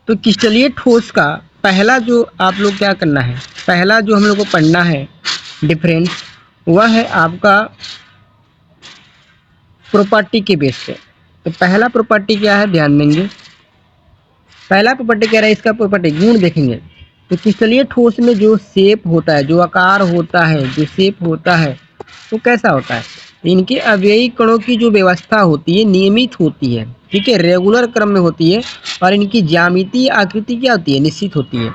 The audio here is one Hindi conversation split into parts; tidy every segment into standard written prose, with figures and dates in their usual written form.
तो क्रिस्टलीय ठोस का पहला जो आप लोग क्या करना है, पहला जो हम लोग को पढ़ना है डिफरेंस, वह है आपका प्रॉपर्टी के बेस पे। तो पहला प्रॉपर्टी क्या है, ध्यान देंगे। पहला प्रॉपर्टी कह रहा है, इसका प्रॉपर्टी गुण देखेंगे। तो क्रिस्टलीय ठोस में जो शेप होता है, जो आकार होता है, जो शेप होता है, वो कैसा होता है? इनके अवयवी कणों की जो व्यवस्था होती है नियमित होती है, ठीक है, रेगुलर क्रम में होती है। और इनकी ज्यामितीय आकृति क्या होती है, निश्चित होती है।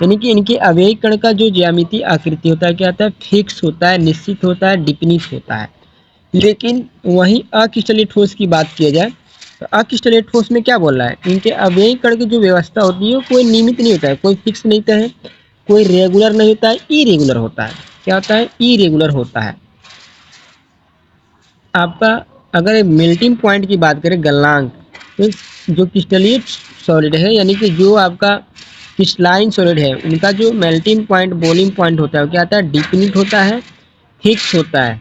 यानी कि इनके अवयवी कण का जो ज्यामितीय आकृति होता है क्या होता है, फिक्स होता है, निश्चित होता है, डिफिनिट होता है। लेकिन वहीं अक्रिस्टलीय ठोस की बात किया जाए तो अक्रिस्टलीय ठोस में क्या बोल रहा है, इनके अवयवी कण की जो व्यवस्था होती है वो कोई नियमित नहीं होता है, कोई फिक्स नहीं होता है, कोई रेगुलर नहीं होता है, इरेगुलर होता है। क्या होता है, इरेगुलर होता है। आपका अगर मेल्टिंग पॉइंट की बात करें, गलनांक, तो जो क्रिस्टलीय सॉलिड है यानी कि जो आपका क्रिस्टलाइन सॉलिड है, उनका जो मेल्टिंग पॉइंट, बॉइलिंग पॉइंट होता है वो क्या होता है, डिफिनिट होता है, फिक्स होता है।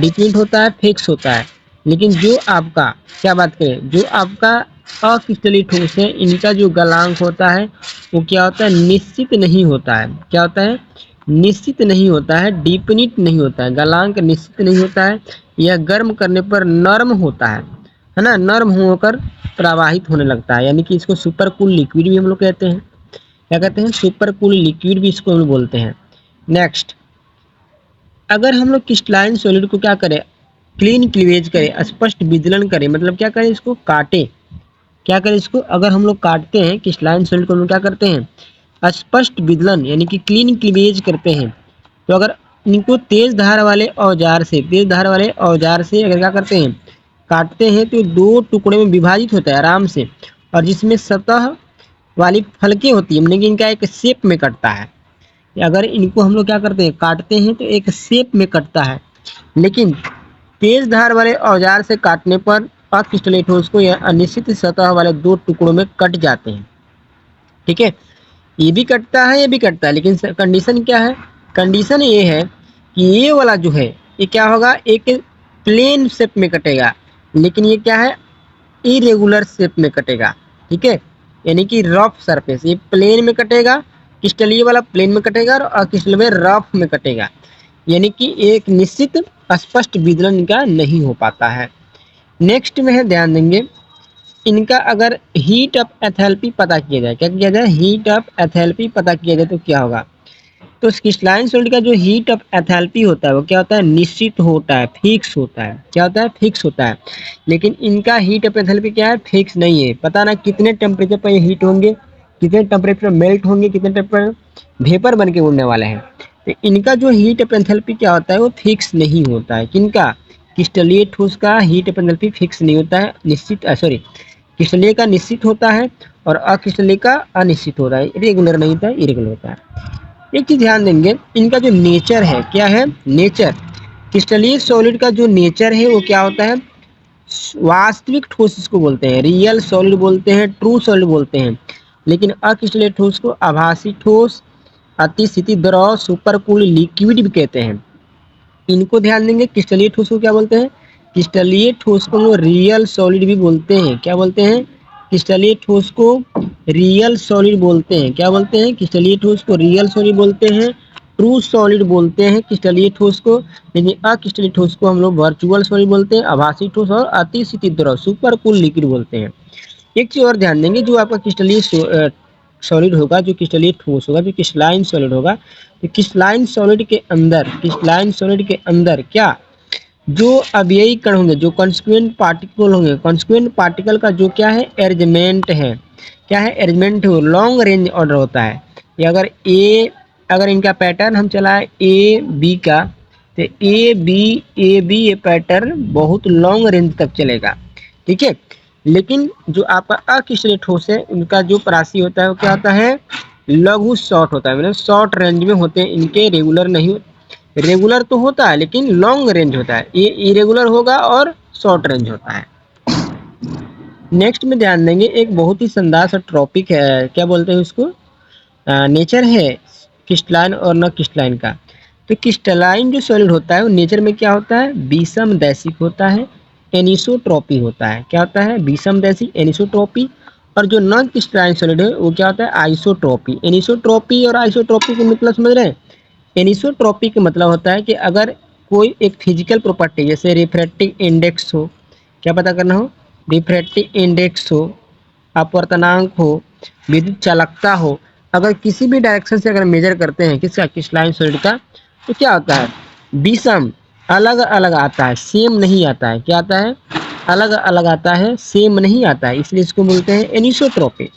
डिफिनिट होता है, फिक्स होता है। लेकिन जो आपका क्या बात करें, जो आपका अक्रिस्टलीय ठोस है, इनका जो गलनांक होता है वो क्या होता है, निश्चित नहीं होता है। क्या होता है, निश्चित नहीं होता है, डिफिनिट नहीं होता है। गलनांक निश्चित नहीं होता है। यह गर्म करने पर नर्म होता है ना, नर्म होकर प्रवाहित होने लगता है। यानी कि इसको सुपर कूल लिक्विड भी हम लोग कहते हैं। क्या कहते हैं, सुपर कूल लिक्विड भी इसको हम लोग बोलते हैं। नेक्स्ट, अगर हम लोग क्रिस्टलाइन सॉलिड को क्या करें, क्लीन क्लीवेज करें, स्पष्ट विदलन करें, मतलब क्या करें, इसको काटें। क्या करें इसको, अगर हम लोग काटते हैं क्रिस्टलाइन सॉलिड को, हम लोग क्या करते हैं, स्पष्ट विदलन यानी कि क्लीन क्लीवेज करते हैं। तो अगर इनको तेज धार वाले औजार से, तेज धार वाले औजार से अगर क्या करते हैं, काटते हैं, तो दो टुकड़े में विभाजित होता है आराम से। और जिसमें सतह वाली फलकें होती है, मतलब कि इनका एक शेप में कटता है। अगर इनको हम लोग क्या करते हैं, काटते हैं, तो एक शेप में कटता है। लेकिन तेज धार वाले औजार से काटने पर अक्रिस्टलीय ठोस को यह अनिश्चित सतह वाले दो टुकड़ों में कट जाते हैं। ठीक है, ये भी कटता है, ये भी कटता है, लेकिन कंडीशन क्या है, कंडीशन ये है कि ये वाला जो है ये क्या होगा, एक प्लेन शेप में कटेगा, लेकिन ये क्या है, इरेगुलर शेप में कटेगा। ठीक है, यानी कि रफ सरफेस, ये प्लेन में कटेगा, क्रिस्टलीय वाला प्लेन में कटेगा और अक्रिस्टलीय में रफ में कटेगा। यानी कि एक निश्चित स्पष्ट विदलन इनका नहीं हो पाता है। नेक्स्ट में है, ध्यान देंगे, इनका अगर हीट ऑफ एथैल्पी पता किया जाए, क्या किया जाए, हीट ऑफ एथैल्पी पता किया जाए, तो क्या होगा, तो क्रिस्टलाइन सॉलिड का जो हीट ऑफ एथैल्पी होता है वो क्या होता है, निश्चित होता है, फिक्स होता है। क्या होता है, फिक्स होता है। लेकिन इनका हीट ऑफ एथैल्पी क्या है, फिक्स नहीं है। पता ना कितने टेम्परेचर पर ये हीट होंगे, कितने टेम्परेचर मेल्ट होंगे, कितने टेम्परेचर वेपर बन के उड़ने वाले हैं। तो इनका जो हीट ऑफ एथैल्पी क्या होता है, वो फिक्स नहीं होता है। किनका, क्रिस्टलीय ठोस का हीट ऑफ एथैल्पी फिक्स नहीं होता है, निश्चित, सॉरी, क्रिस्टलीय का निश्चित होता है और अक्रिस्टलीय का अनिश्चित होता है, रेगुलर नहीं होता है, इरेगुलर होता है। एक चीज ध्यान देंगे, इनका जो नेचर है, क्या है, नेचर, क्रिस्टलीय सॉलिड का जो नेचर है वो क्या होता है, वास्तविक ठोस इसको बोलते हैं, रियल सॉलिड बोलते हैं, ट्रू सॉलिड बोलते हैं। लेकिन अक्रिस्टलीय ठोस को आभासी ठोस, अतिस्थिति द्रव, सुपर कूल लिक्विड भी कहते हैं। इनको ध्यान देंगे, क्रिस्टलीय ठोस को क्या बोलते हैं, क्रिस्टलीय ठोस को रियल सॉलिड भी बोलते हैं। क्या बोलते हैं, क्रिस्टलीय ठोस को रियल सॉलिड बोलते हैं। क्या बोलते हैं, क्रिस्टलीय ठोस को रियल सॉलिड बोलते हैं, ट्रू सॉलिड बोलते हैं क्रिस्टलीय ठोस को। लेकिन अक्रिस्टलीय ठोस को हम लोग वर्चुअल सॉलिड बोलते हैं, आभासी ठोस और अतिस्थिति द्रव, सुपर कूल लिक्विड बोलते हैं। एक चीज और ध्यान देंगे, जो आपका क्रिस्टलीय सॉलिड होगा, जो क्रिस्टलीय ठोस होगा, जो क्रिस्टलाइन सॉलिड होगा, तो क्रिस्टलाइन सॉलिड के अंदर, क्रिस्टलाइन सॉलिड के अंदर क्या, जो अवयवी कण होंगे, जो कॉन्स्टिट्यूएंट पार्टिकल होंगे, कॉन्स्टिट्यूएंट पार्टिकल का जो क्या है, अरेंजमेंट है, क्या है, अरेंजमेंट है, लॉन्ग रेंज ऑर्डर होता है। ये अगर इनका पैटर्न हम चलाएं ए बी का, तो ए बी ये पैटर्न बहुत लॉन्ग रेंज तक चलेगा। ठीक है, लेकिन जो आपका अक्रिस्टलीय ठोस है, उनका जो राशि होता है वो क्या होता है, लघु शॉर्ट होता है, मतलब शॉर्ट रेंज में होते हैं इनके, रेगुलर नहीं, रेगुलर तो होता है लेकिन लॉन्ग रेंज होता है, ये इरेगुलर होगा और शॉर्ट रेंज होता है। नेक्स्ट में ध्यान देंगे, एक बहुत ही शानदार सा टॉपिक है, क्या बोलते हैं उसको, नेचर है क्रिस्टलाइन और न क्रिस्टलाइन का। तो क्रिस्टलाइन जो सॉलिड होता है वो नेचर में क्या होता है, विषमदैशिक होता है, एनिसोट्रॉपी होता है। क्या होता है, विषमदैशिक, एनिसोट्रॉपी और जो नॉन क्रिस्टलाइन सॉलिड है वो क्या होता है, आइसोट्रॉपी। एनिसोट्रॉपी और आइसोट्रॉपी के मतलब समझ रहे हैं। एनिसोट्रॉपी का मतलब होता है कि अगर कोई एक फिजिकल प्रॉपर्टी जैसे रिफ्रैक्टिव इंडेक्स हो, क्या पता करना हो, रिफ्रैक्टिव इंडेक्स हो, अपवर्तनांक हो, विद्युत चालकता हो, अगर किसी भी डायरेक्शन से अगर मेजर करते हैं किसका, क्रिस्टलाइन सॉलिड का, तो क्या होता है, विषम अलग अलग आता है, सेम नहीं आता है। क्या आता है, अलग अलग आता है, सेम नहीं आता है, इसलिए इसको बोलते हैं एनिसोट्रॉपी।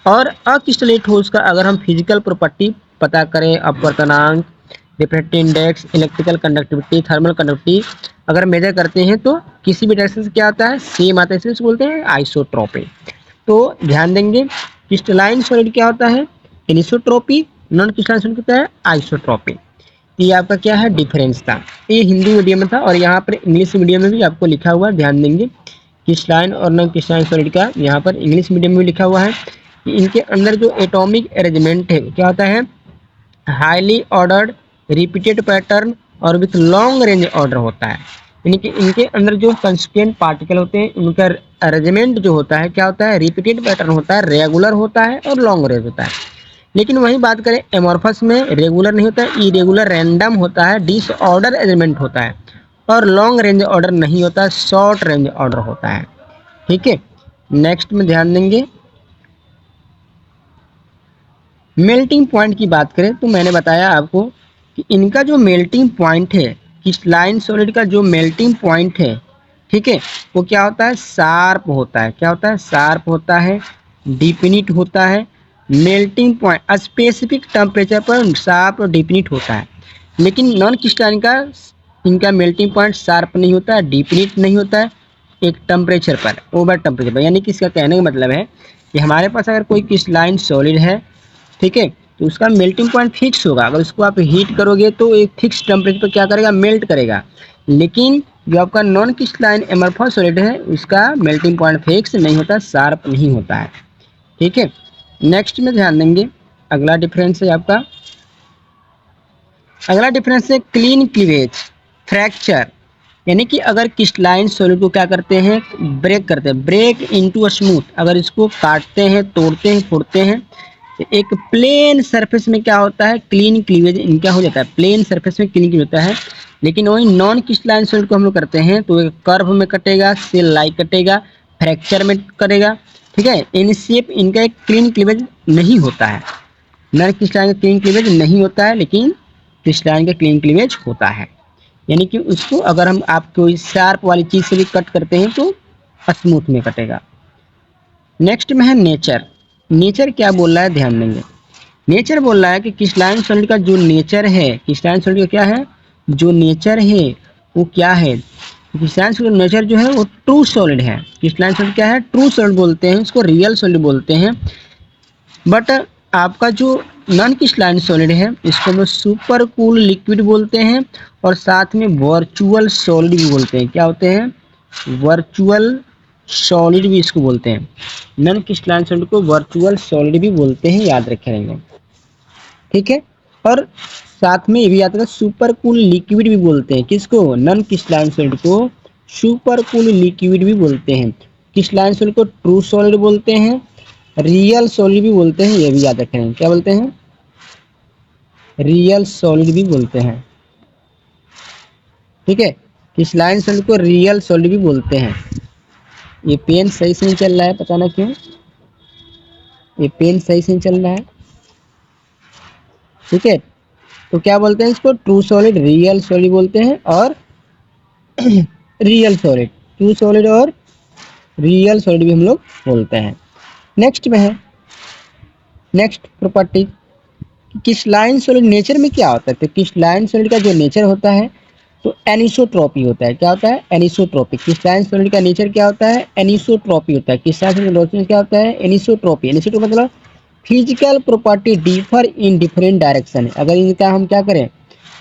और अक्रिस्टलीय ठोस का अगर हम फिजिकल प्रॉपर्टी पता करें, अपवर्तनांक, refractive index, electrical conductivity, thermal conductivity अगर मेजर करते हैं तो किसी भी डायरेक्शन से क्या आता है, सेम आता है, इसलिए इसको बोलते हैं आइसोट्रॉपी। तो ध्यान देंगे, क्रिस्टलाइन सॉलिड क्या होता है, एनिसोट्रॉपी, नॉन क्रिस्टलाइन सॉलिड क्या है, आइसोट्रॉपी। ये आपका क्या है, डिफरेंस था। ये हिंदी मीडियम में था और यहाँ पर इंग्लिश मीडियम में भी आपको लिखा हुआ है, ध्यान देंगे। क्रिस्टलाइन और नॉन क्रिस्टलाइन सॉलिड का यहाँ पर इंग्लिश मीडियम में भी लिखा हुआ है कि इनके अंदर जो एटॉमिक अरेंजमेंट है क्या होता है, हाईली ऑर्डर्ड रिपीटेड पैटर्न और विथ लॉन्ग रेंज ऑर्डर होता है। यानी कि इनके अंदर जो कंस्टिट्यूएंट पार्टिकल होते हैं उनका अरेंजमेंट जो होता है क्या होता है, रिपीटेड पैटर्न होता है, रेगुलर होता है और लॉन्ग रेंज होता है। लेकिन वही बात करें एमॉर्फस में रेगुलर नहीं होता है, इरेगुलर रैंडम होता है, डिसऑर्डर अरेंजमेंट होता है और लॉन्ग रेंज ऑर्डर नहीं होता, शॉर्ट रेंज ऑर्डर होता है। ठीक है, नेक्स्ट में ध्यान देंगे, मेल्टिंग पॉइंट की बात करें तो मैंने बताया आपको कि इनका जो मेल्टिंग पॉइंट है, क्रिस्टलाइन सॉलिड का जो मेल्टिंग पॉइंट है, ठीक है, वो क्या होता है, शार्प होता है। क्या होता है, शार्प होता है, डिफिनिट होता है। मेल्टिंग पॉइंट स्पेसिफिक टेम्परेचर पर शार्प और डिफिनिट होता है। लेकिन नॉन क्रिस्टलाइन का इनका मेल्टिंग पॉइंट शार्प नहीं होता है, डिफिनिट नहीं होता है, एक टेम्परेचर पर, ओवर टेम्परेचर पर। यानी कि इसका कहने का मतलब है कि हमारे पास अगर कोई क्रिस्टलाइन सॉलिड है, ठीक है, तो उसका मेल्टिंग पॉइंट फिक्स होगा। अगर उसको आप हीट करोगे तो एक फिक्स टेम्परेचर पर क्या करेगा, मेल्ट करेगा। लेकिन जो आपका नॉन क्रिस्टलाइन एमरफॉस सॉलिड है उसका मेल्टिंग पॉइंट फिक्स नहीं होता, शार्प नहीं होता है। ठीक है, नेक्स्ट में ध्यान देंगे, अगला डिफरेंस है आपका, अगला डिफरेंस है क्लीन क्लीवेज फ्रैक्चर। यानी कि अगर क्रिस्टलाइन सॉलिड को क्या करते हैं, ब्रेक करते हैं, ब्रेक इनटू अ स्मूथ, अगर इसको काटते हैं, तोड़ते हैं, फोड़ते हैं, तो एक प्लेन सरफेस में क्या होता है, क्लीन क्लीवेज इनका हो जाता है, प्लेन सरफेस में क्लीन क्लीवेज होता है। लेकिन वही नॉन क्रिस्टलाइन सॉलिड को हम लोग करते हैं तो एक कर्व में कटेगा, सेल लाइक कटेगा, फ्रैक्चर में करेगा। ठीक है, इन शेप इनका एक क्लीन क्लीवेज नहीं होता है, नॉन क्रिस्टलाइन का क्लीन क्लीवेज नहीं होता है, लेकिन क्रिस्टलाइन का क्लीन क्लीवेज होता है। यानी कि उसको अगर हम आप कोई शार्प वाली चीज़ से भी कट करते हैं तो स्मूथ में कटेगा। नेक्स्ट में है नेचर। नेचर क्या बोल रहा है, ध्यान देंगे। नेचर बोल रहा है कि क्रिस्टलाइन सॉलिड का जो नेचर है, क्रिस्टलाइन सॉलिड का क्या है, जो नेचर है वो क्या है, क्रिस्टलाइन सॉलिड नेचर जो है वो ट्रू सॉलिड है। क्रिस्टलाइन सॉलिड क्या है, ट्रू सॉलिड बोलते हैं, उसको रियल सॉलिड बोलते हैं। बट आपका जो नॉन क्रिस्टलाइन सॉलिड है इसको हम सुपर कूल लिक्विड बोलते हैं और साथ में वर्चुअल सॉलिड भी बोलते हैं। क्या होते हैं, वर्चुअल सॉलिड भी इसको बोलते हैं। नॉन क्रिस्टलाइन सॉलिड को वर्चुअल सॉलिड भी बोलते हैं, याद रखे रहेंगे। ठीक है, और साथ में ये भी याद रखें सुपर कूल लिक्विड भी बोलते हैं, किसको, नॉन क्रिस्टलाइन सॉलिड को सुपर कूल लिक्विड भी बोलते हैं। क्रिस्टलाइन सॉलिड को ट्रू सॉलिड बोलते हैं, रियल सॉलिड भी बोलते हैं, ये भी याद रखें। क्या बोलते हैं, रियल सॉलिड भी बोलते हैं। ठीक है, क्रिस्टलाइन सॉलिड को रियल सॉलिड भी बोलते हैं। ये पेन सही से नहीं चल रहा है, पता ना क्यों, ये पेन सही से नहीं चल रहा है। ठीक है, तो क्या बोलते हैं इसको, ट्रू सॉलिड, रियल सॉलिड बोलते हैं और रियल सॉलिड, ट्रू सॉलिड और रियल सॉलिड भी हम लोग बोलते हैं। नेक्स्ट में है, next property, crystalline solid nature में क्या होता है, तो क्रिस्टलाइन सॉलिड का जो नेचर होता है तो एनिसोट्रॉपी होता है। क्या होता है, एनिसोट्रॉपी। क्रिस्टलाइन सॉलिड का नेचर क्या होता है, एनिसोट्रॉपी होता है। क्रिस्टलाइन सॉलिड का क्या होता है, एनिसोट्रॉपी। एनिसोट्रॉपी मतलब physical property differ in different direction. अगर इनका हम क्या करें,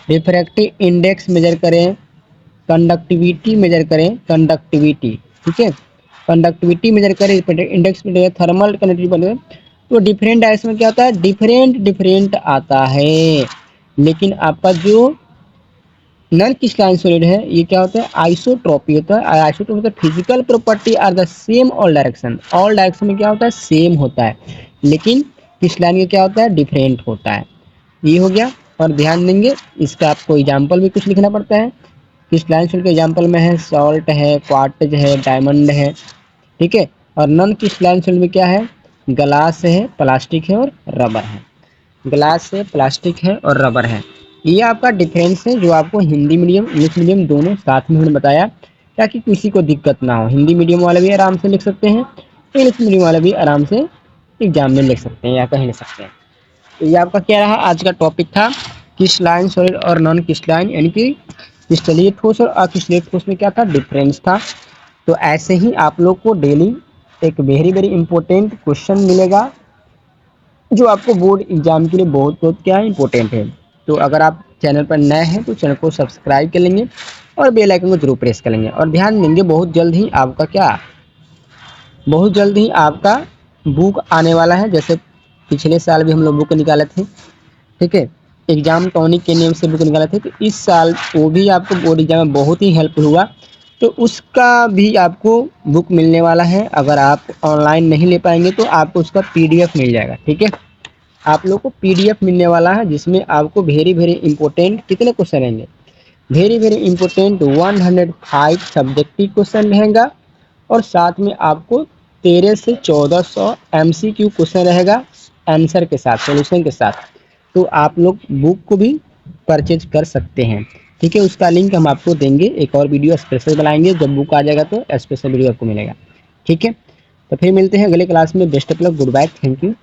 रिफ्रैक्टिव इंडेक्स मेजर करें, कंडक्टिविटी मेजर करें, कंडक्टिविटी, ठीक है, कंडक्टिविटी मेजर करें, इंडेक्स मेजर, थर्मल कंडक्टिविटी, तो डिफरेंट डायरेक्शन में क्या होता है, डिफरेंट डिफरेंट आता है। लेकिन आपका जो नॉन क्रिस्टलाइन सॉलिड है, ये क्या होता है, आइसोट्रॉपी होता है। आइसोट्रॉपी मतलब physical property are the same all direction में क्या होता है, सेम होता है, लेकिन क्रिस्टलाइन में क्या होता है, डिफरेंट होता है। ये हो गया। और ध्यान देंगे इसका आपको एग्जाम्पल भी कुछ लिखना पड़ता है। क्रिस्टलाइन सॉलिड के एग्जाम्पल में है सॉल्ट है, क्वार्टज है, डायमंड है, ठीक है। और नॉन क्रिस्टलाइन सॉलिड में क्या है, ग्लास है, प्लास्टिक है और रबर है। ग्लास है, प्लास्टिक है और रबर है। ये आपका डिफरेंस है जो आपको हिंदी मीडियम इंग्लिश मीडियम दोनों साथ में हमने बताया, ताकि किसी को दिक्कत ना हो। हिंदी मीडियम वाले भी आराम से लिख सकते हैं, इंग्लिश मीडियम वाले भी आराम से एग्जाम में लिख सकते हैं या कहीं लिख सकते हैं। तो ये आपका क्या रहा, आज का टॉपिक था क्रिस्टलाइन सॉलिड और नॉन क्रिस्टलाइन, यानी कि क्रिस्टलीय ठोस और अक्रिस्टलीय ठोस में क्या था, डिफरेंस था। तो ऐसे ही आप लोग को डेली एक वेरी वेरी इंपॉर्टेंट क्वेश्चन मिलेगा, जो आपको बोर्ड एग्जाम के लिए बहुत बहुत क्या है, इंपॉर्टेंट है। तो अगर आप चैनल पर नए हैं तो चैनल को सब्सक्राइब कर लेंगे और बेल आइकन को जरूर प्रेस कर लेंगे। और ध्यान देंगे बहुत जल्द ही आपका क्या, बहुत जल्द ही आपका बुक आने वाला है। जैसे पिछले साल भी हम लोग बुक निकाले थे, ठीक है, एग्जाम टॉनिक के नेम से बुक निकाले थे। तो इस साल वो भी आपको बोर्ड एग्जाम में बहुत ही हेल्प हुआ, तो उसका भी आपको बुक मिलने वाला है। अगर आप ऑनलाइन नहीं ले पाएंगे तो आपको उसका पीडीएफ मिल जाएगा, ठीक है। आप लोग को पीडीएफ मिलने वाला है, जिसमें आपको वेरी वेरी इंपॉर्टेंट कितने क्वेश्चन रहेंगे, very very important 105 subjective question रहेगा। और साथ में आपको 13 से 1400 एमसीक्यू क्वेश्चन रहेगा आंसर के साथ, सॉल्यूशन के साथ। तो आप लोग बुक को भी परचेज कर सकते हैं, ठीक है। उसका लिंक हम आपको देंगे, एक और वीडियो स्पेशल बनाएंगे, जब बुक आ जाएगा तो स्पेशल वीडियो आपको मिलेगा, ठीक है। तो फिर मिलते हैं अगले क्लास में। Best of luck, good bye, thank you.